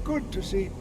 good to see.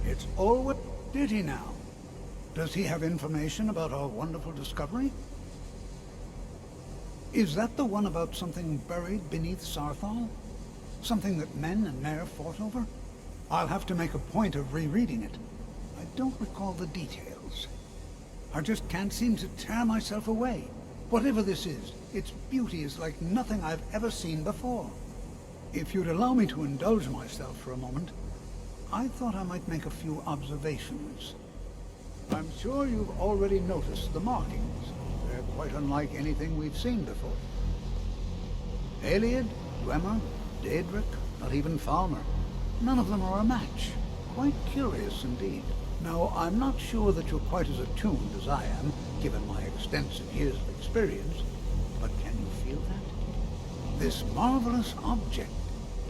It's always... Did he now? Does he have information about our wonderful discovery? Is that the one about something buried beneath Saarthal? Something that men and Mare fought over? I'll have to make a point of rereading it. I don't recall the details. I just can't seem to tear myself away. Whatever this is, its beauty is like nothing I've ever seen before. If you'd allow me to indulge myself for a moment, I thought I might make a few observations. I'm sure you've already noticed the markings. They're quite unlike anything we've seen before. Ayleid, Dwemer, Daedric, not even Falmer. None of them are a match. Quite curious indeed. Now, I'm not sure that you're quite as attuned as I am, given my extensive years of experience, but can you feel that? This marvelous object,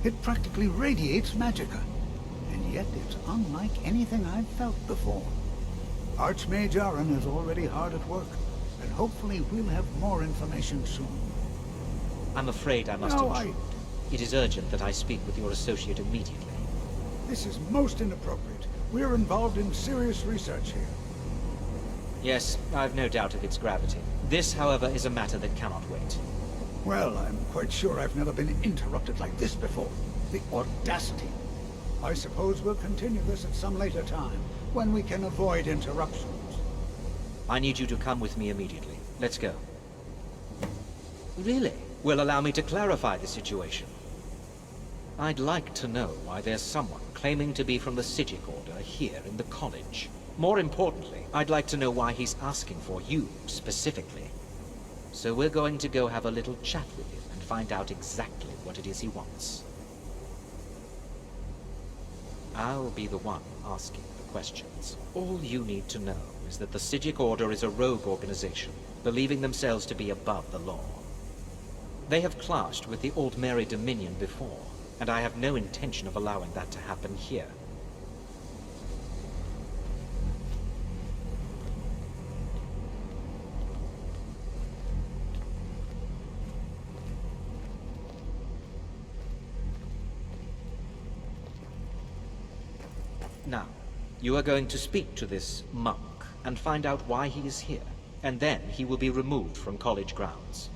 it practically radiates magicka, and yet it's unlike anything I've felt before. Archmage Aaron is already hard at work, and hopefully we'll have more information soon. I'm afraid I must intrude. It is urgent that I speak with your associate immediately. This is most inappropriate. We're involved in serious research here. Yes, I've no doubt of its gravity. This, however, is a matter that cannot wait. Well, I'm quite sure I've never been interrupted like this before. The audacity. I suppose we'll continue this at some later time, when we can avoid interruptions. I need you to come with me immediately. Let's go. Really? Will allow me to clarify the situation. I'd like to know why there's someone claiming to be from the Psijic Order here in the college. More importantly, I'd like to know why he's asking for you, specifically. So we're going to go have a little chat with him and find out exactly what it is he wants. I'll be the one asking the questions. All you need to know is that the Psijic Order is a rogue organization, believing themselves to be above the law. They have clashed with the Aldmeri Dominion before, and I have no intention of allowing that to happen here. Now, you are going to speak to this monk and find out why he is here, and then he will be removed from college grounds.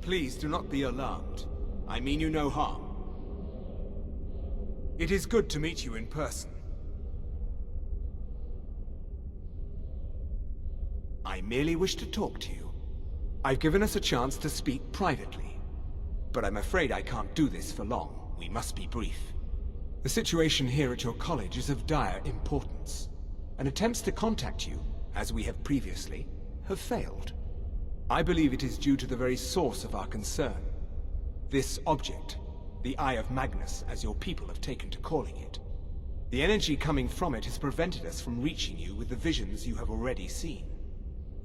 Please do not be alarmed. I mean you no harm. It is good to meet you in person. I merely wish to talk to you. I've given us a chance to speak privately, but I'm afraid I can't do this for long. We must be brief. The situation here at your college is of dire importance, and attempts to contact you, as we have previously, have failed. I believe it is due to the very source of our concern. This object, the Eye of Magnus, as your people have taken to calling it. The energy coming from it has prevented us from reaching you with the visions you have already seen.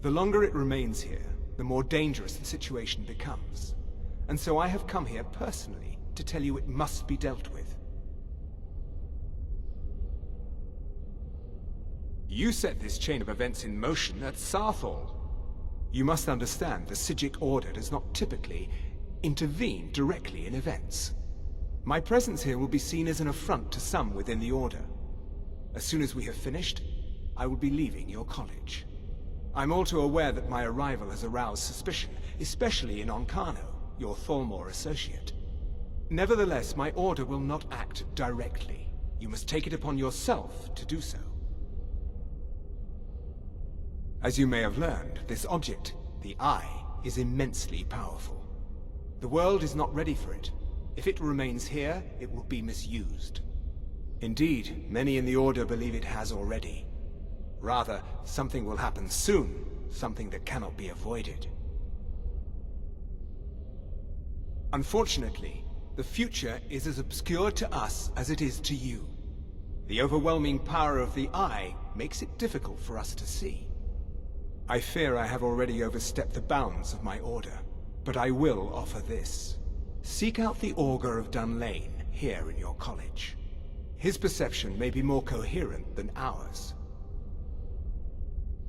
The longer it remains here, the more dangerous the situation becomes. And so I have come here personally to tell you it must be dealt with. You set this chain of events in motion at Saarthal. You must understand the Psijic Order does not typically intervene directly in events. My presence here will be seen as an affront to some within the Order. As soon as we have finished, I will be leaving your college. I'm all too aware that my arrival has aroused suspicion, especially in Onkano, your Thalmor associate. Nevertheless, my Order will not act directly. You must take it upon yourself to do so. As you may have learned, this object, the Eye, is immensely powerful. The world is not ready for it. If it remains here, it will be misused. Indeed, many in the Order believe it has already. Rather, something will happen soon, something that cannot be avoided. Unfortunately, the future is as obscure to us as it is to you. The overwhelming power of the Eye makes it difficult for us to see. I fear I have already overstepped the bounds of my order, but I will offer this. Seek out the Augur of Dunlain here in your college. His perception may be more coherent than ours.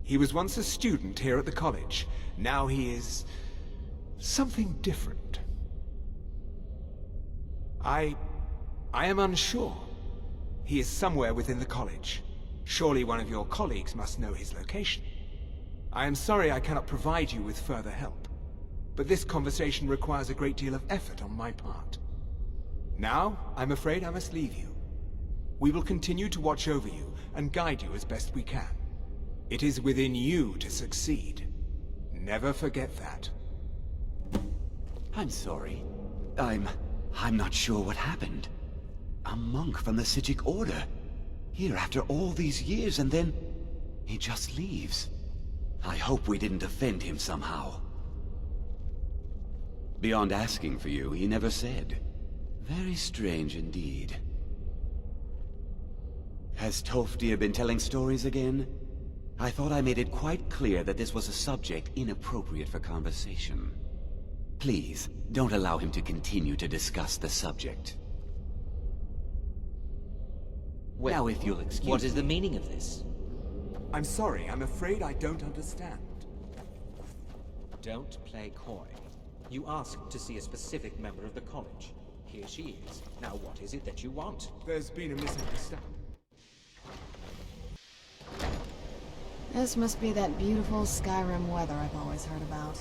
He was once a student here at the college. Now he is something different. I am unsure. He is somewhere within the college. Surely one of your colleagues must know his location. I am sorry I cannot provide you with further help, but this conversation requires a great deal of effort on my part. Now, I'm afraid I must leave you. We will continue to watch over you and guide you as best we can. It is within you to succeed. Never forget that. I'm sorry. I'm not sure what happened. A monk from the Psijic Order. Here after all these years, and then he just leaves. I hope we didn't offend him somehow. Beyond asking for you, he never said. Very strange indeed. Has Toftir been telling stories again? I thought I made it quite clear that this was a subject inappropriate for conversation. Please, don't allow him to continue to discuss the subject. Well, now if you'll excuse what is the me. meaning of this? I'm sorry, I'm afraid I don't understand. Don't play coy. You asked to see a specific member of the college. Here she is. Now what is it that you want? There's been a misunderstanding. This must be that beautiful Skyrim weather I've always heard about.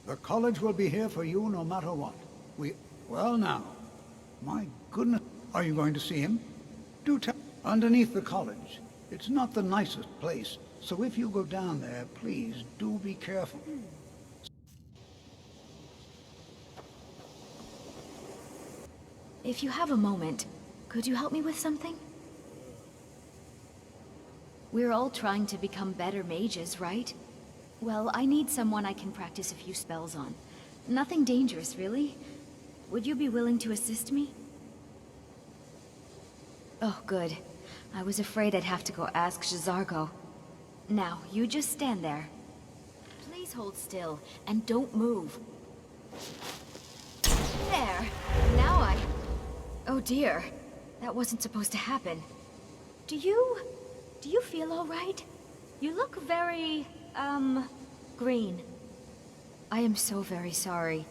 The college will be here for you no matter what. Well now, my goodness. Are you going to see him? Do tell. Underneath the college. It's not the nicest place, so if you go down there, please do be careful. If you have a moment, could you help me with something? We're all trying to become better mages, right? Well, I need someone I can practice a few spells on. Nothing dangerous, really. Would you be willing to assist me? Oh, good. I was afraid I'd have to go ask J'zargo. Now, you just stand there. Please hold still, and don't move. There! Now Oh dear. That wasn't supposed to happen. Do you feel all right? You look very, green. I am so very sorry.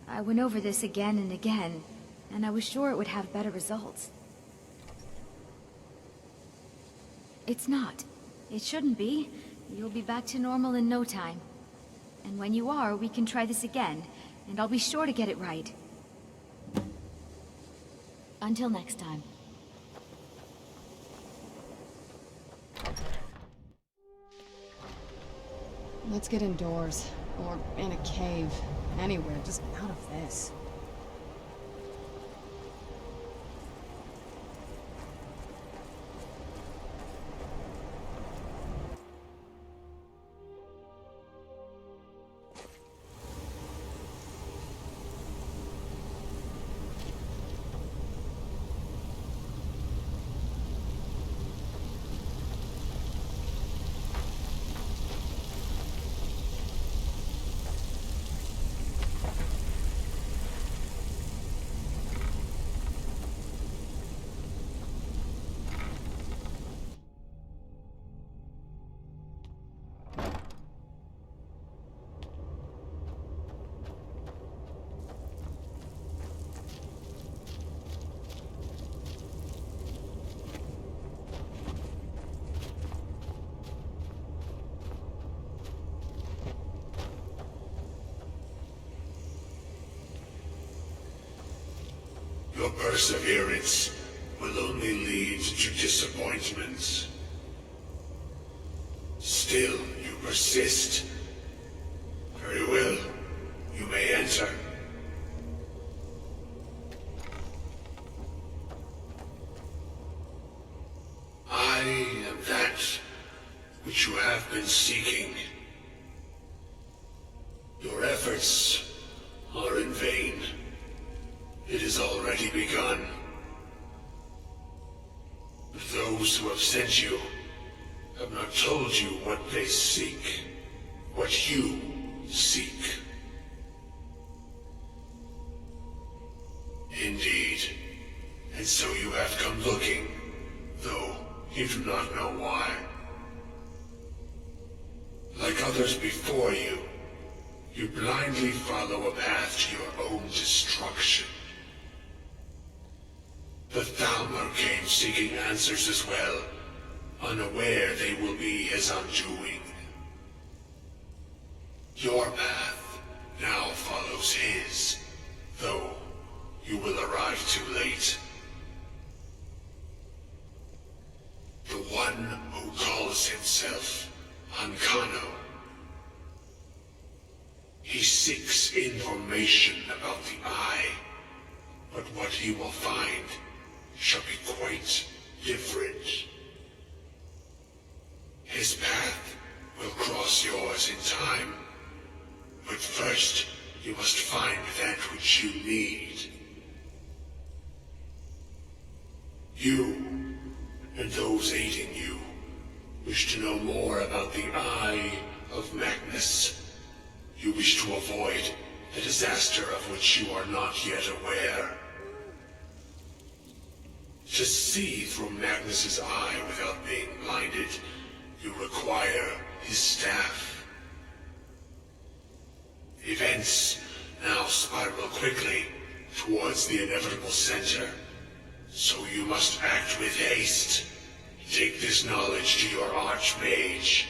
I went over this again and again, and I was sure it would have better results. It's not. It shouldn't be. You'll be back to normal in no time. And when you are, we can try this again, and I'll be sure to get it right. Until next time. Let's get indoors. Or in a cave. Anywhere, just out of this. Your perseverance will only lead to disappointments. Still, you persist. Very well. You may enter. I am that which you have been seeking. Your efforts are in vain. It has already begun. Those who have sent you have not told you what they seek, what you seek. Indeed. And so you have come looking, though you do not know why. Like others before you, you blindly follow a path to your own destruction. The Thalmor came seeking answers as well, unaware they will be his undoing. Your path now follows his, though you will arrive too late. The one who calls himself Ancano. He seeks information about the Eye, but what he will find shall be quite different. His path will cross yours in time, but first you must find that which you need. You, and those aiding you, wish to know more about the Eye of Magnus. You wish to avoid the disaster of which you are not yet aware. To see through Magnus's eye without being blinded, you require his staff. Events now spiral quickly towards the inevitable center, so you must act with haste. Take this knowledge to your Archmage.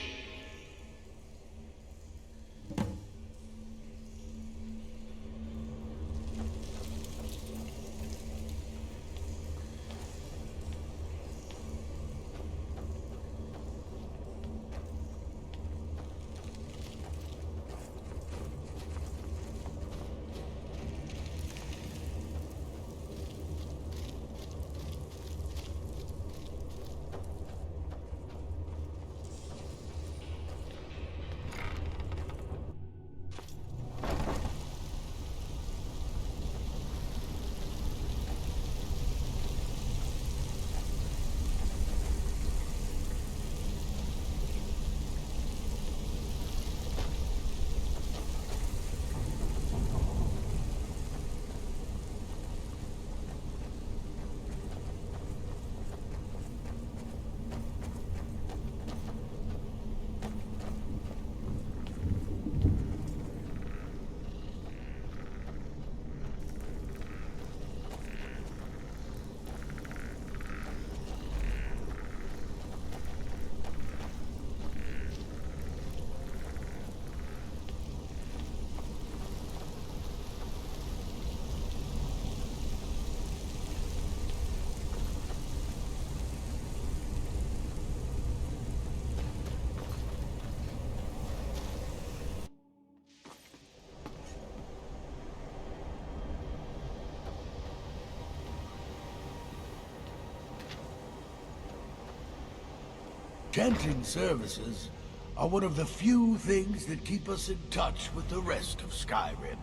Chanting services are one of the few things that keep us in touch with the rest of Skyrim.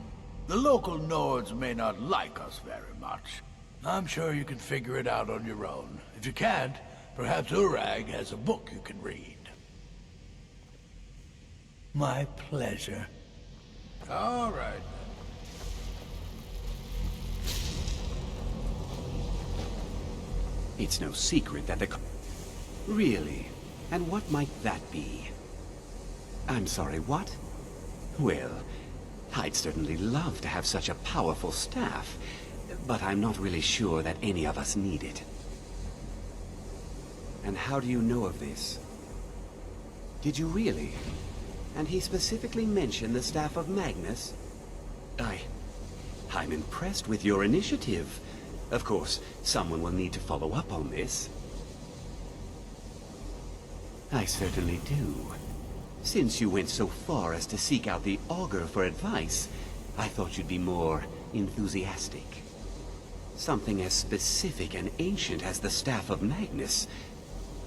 The local Nords may not like us very much. I'm sure you can figure it out on your own. If you can't, perhaps Urag has a book you can read. My pleasure. All right. It's no secret that the... Really? And what might that be? I'm sorry, what? Well, I'd certainly love to have such a powerful staff, but I'm not really sure that any of us need it. And how do you know of this? Did you really? And he specifically mentioned the staff of Magnus? I'm impressed with your initiative. Of course, someone will need to follow up on this. I certainly do. Since you went so far as to seek out the Augur for advice, I thought you'd be more enthusiastic. Something as specific and ancient as the Staff of Magnus.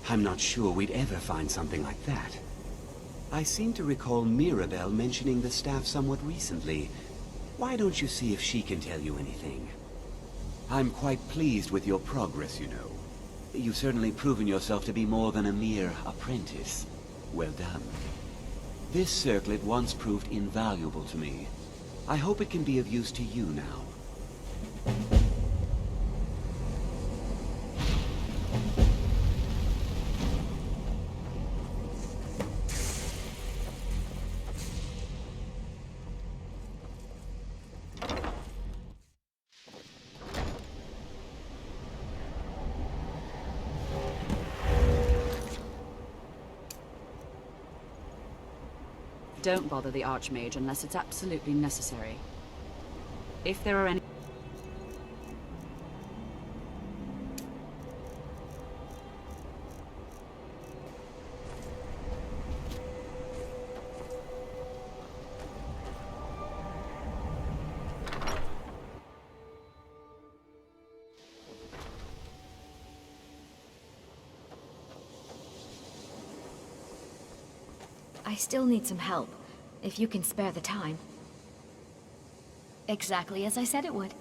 I'm not sure we'd ever find something like that. I seem to recall Mirabelle mentioning the staff somewhat recently. Why don't you see if she can tell you anything? I'm quite pleased with your progress, you know. You've certainly proven yourself to be more than a mere apprentice. Well done. This circlet once proved invaluable to me. I hope it can be of use to you now. Don't bother the Archmage unless it's absolutely necessary. If there are any... I still need some help, if you can spare the time. Exactly as I said it would.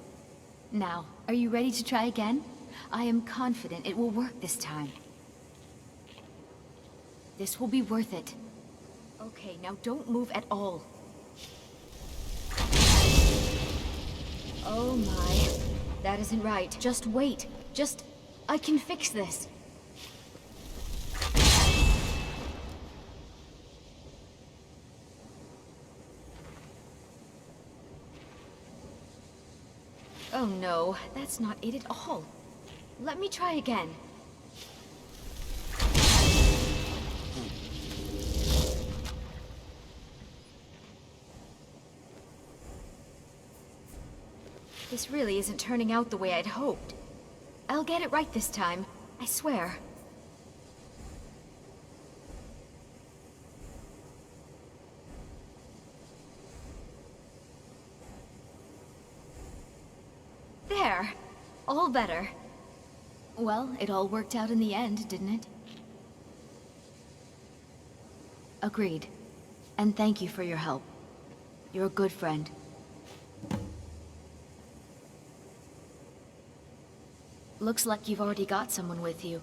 Now, are you ready to try again? I am confident it will work this time. This will be worth it. Okay, now don't move at all. Oh my. That isn't right. Just wait. I can fix this. Oh no, that's not it at all. Let me try again. This really isn't turning out the way I'd hoped. I'll get it right this time, I swear. There! All better. Well, it all worked out in the end, didn't it? Agreed. And thank you for your help. You're a good friend. Looks like you've already got someone with you.